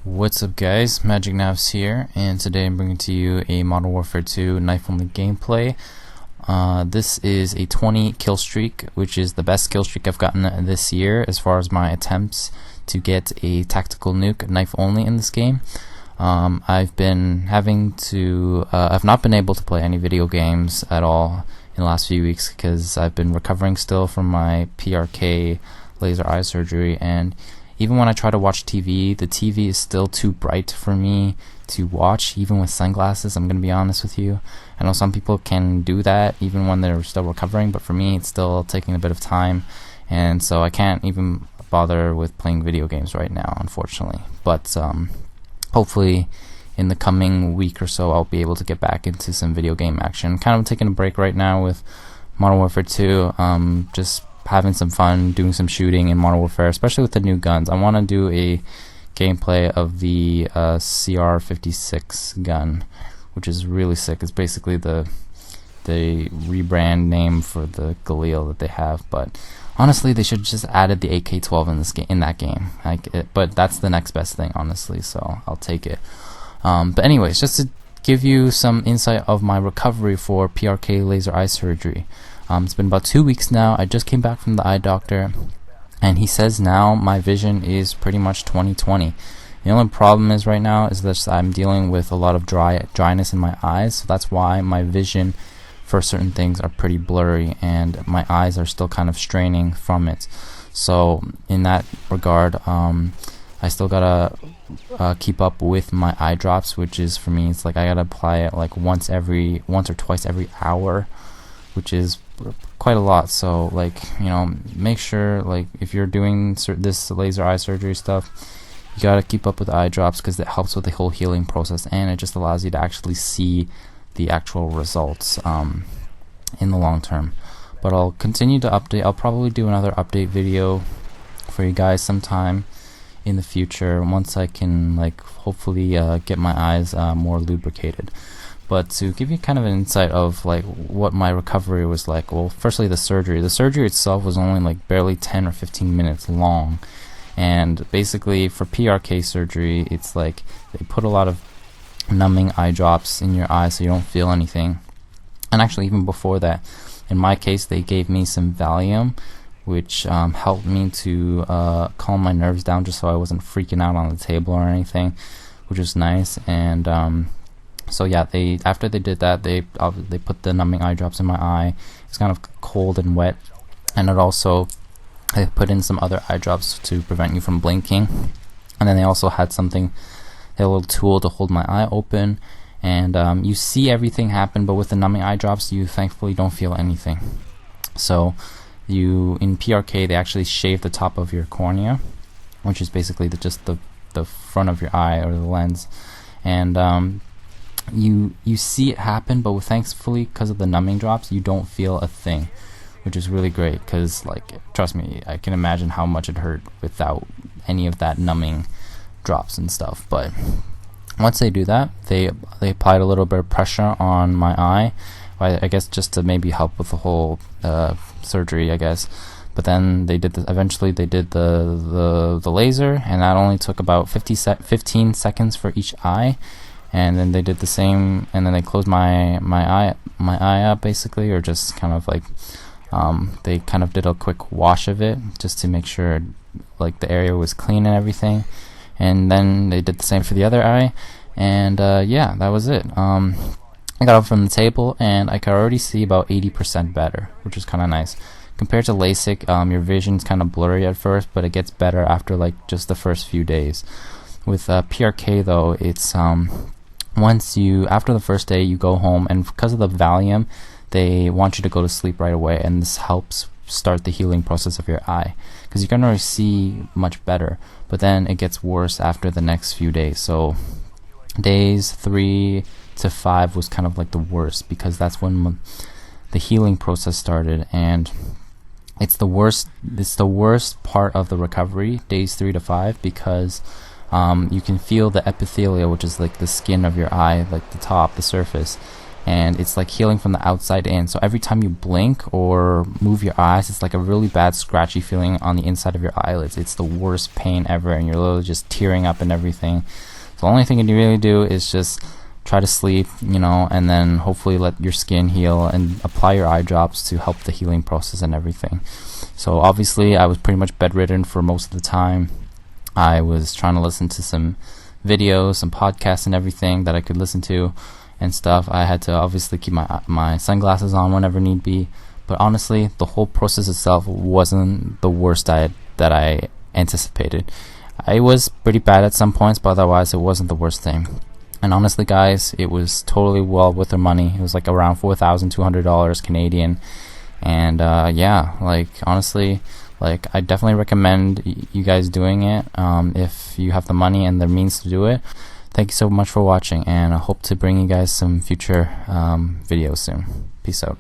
What's up guys, Magic Navs here, and today I'm bringing to you a Modern Warfare 2 knife-only gameplay. This is a 20 kill streak, which is the best kill streak I've gotten this year as far as my attempts to get a tactical nuke knife-only in this game. I've not been able to play any video games at all in the last few weeks because I've been recovering still from my PRK laser eye surgery, and even when I try to watch TV, the TV is still too bright for me to watch, even with sunglasses. I'm going to be honest with you. I know some people can do that even when they're still recovering, but for me it's still taking a bit of time, and so I can't even bother with playing video games right now, unfortunately. But hopefully in the coming week or so I'll be able to get back into some video game action. Kind of taking a break right now with Modern Warfare 2, just having some fun doing some shooting in Modern Warfare, especially with the new guns. I want to do a gameplay of the CR56 gun, which is really sick. It's basically the rebrand name for the Galil that they have, but honestly they should just added the AK-12 in that game. But that's the next best thing, honestly, so I'll take it. But anyways, just to give you some insight of my recovery for PRK laser eye surgery. It's been about 2 weeks now. I just came back from the eye doctor, and he says now my vision is pretty much 20/20. The only problem is right now is that I'm dealing with a lot of dryness in my eyes, so that's why my vision for certain things are pretty blurry, and my eyes are still kind of straining from it. So in that regard, I still gotta keep up with my eye drops, which is, for me, it's like I gotta apply it like once or twice every hour, which is quite a lot. So, like, you know, make sure, like, if you're doing this laser eye surgery stuff, you gotta keep up with eye drops because it helps with the whole healing process, and it just allows you to actually see the actual results in the long term. But I'll continue to update. I'll probably do another update video for you guys sometime in the future once I can, like, hopefully get my eyes more lubricated. But to give you kind of an insight of like what my recovery was like, well, firstly the surgery itself was only like barely 10 or 15 minutes long, and basically for PRK surgery it's like they put a lot of numbing eye drops in your eyes so you don't feel anything. And actually, even before that, in my case, they gave me some Valium, which helped me to calm my nerves down just so I wasn't freaking out on the table or anything, which was nice. And so yeah, after they did that, they put the numbing eye drops in my eye. It's kind of cold and wet, and it also, they put in some other eye drops to prevent you from blinking. And then they also had a little tool to hold my eye open, and you see everything happen, but with the numbing eye drops you thankfully don't feel anything. So in PRK they actually shave the top of your cornea, which is basically just the front of your eye or the lens, and you see it happen, but thankfully, because of the numbing drops, you don't feel a thing, which is really great. Because, like, trust me, I can imagine how much it hurt without any of that numbing drops and stuff. But once they do that, they applied a little bit of pressure on my eye, I guess just to maybe help with the whole surgery, I guess. But then eventually they did the laser, and that only took about 15 seconds for each eye. And then they did the same, and then they closed my eye up, basically, or just kind of like they kind of did a quick wash of it just to make sure like the area was clean and everything. And then they did the same for the other eye, and yeah, that was it. I got up from the table and I could already see about 80% better, which is kind of nice. Compared to LASIK, your vision's kind of blurry at first, but it gets better after like just the first few days. With PRK though, it's after the first day you go home, and because of the Valium they want you to go to sleep right away, and this helps start the healing process of your eye, because you can already see much better, but then it gets worse after the next few days. So days 3 to 5 was kind of like the worst, because that's when the healing process started, and it's the worst part of the recovery, days 3 to 5, because you can feel the epithelia, which is like the skin of your eye, like the top, the surface, and it's like healing from the outside in. So every time you blink or move your eyes, it's like a really bad scratchy feeling on the inside of your eyelids. It's the worst pain ever, and you're literally just tearing up and everything. So the only thing you really do is just try to sleep, and then hopefully let your skin heal and apply your eye drops to help the healing process and everything. So obviously I was pretty much bedridden for most of the time. I was trying to listen to some videos, some podcasts and everything that I could listen to and stuff. I had to obviously keep my sunglasses on whenever need be, but honestly the whole process itself wasn't the worst that I anticipated. It was pretty bad at some points, but otherwise it wasn't the worst thing. And honestly guys, it was totally well worth their money. It was like around $4,200 Canadian, and honestly, I definitely recommend you guys doing it if you have the money and the means to do it. Thank you so much for watching, and I hope to bring you guys some future videos soon. Peace out.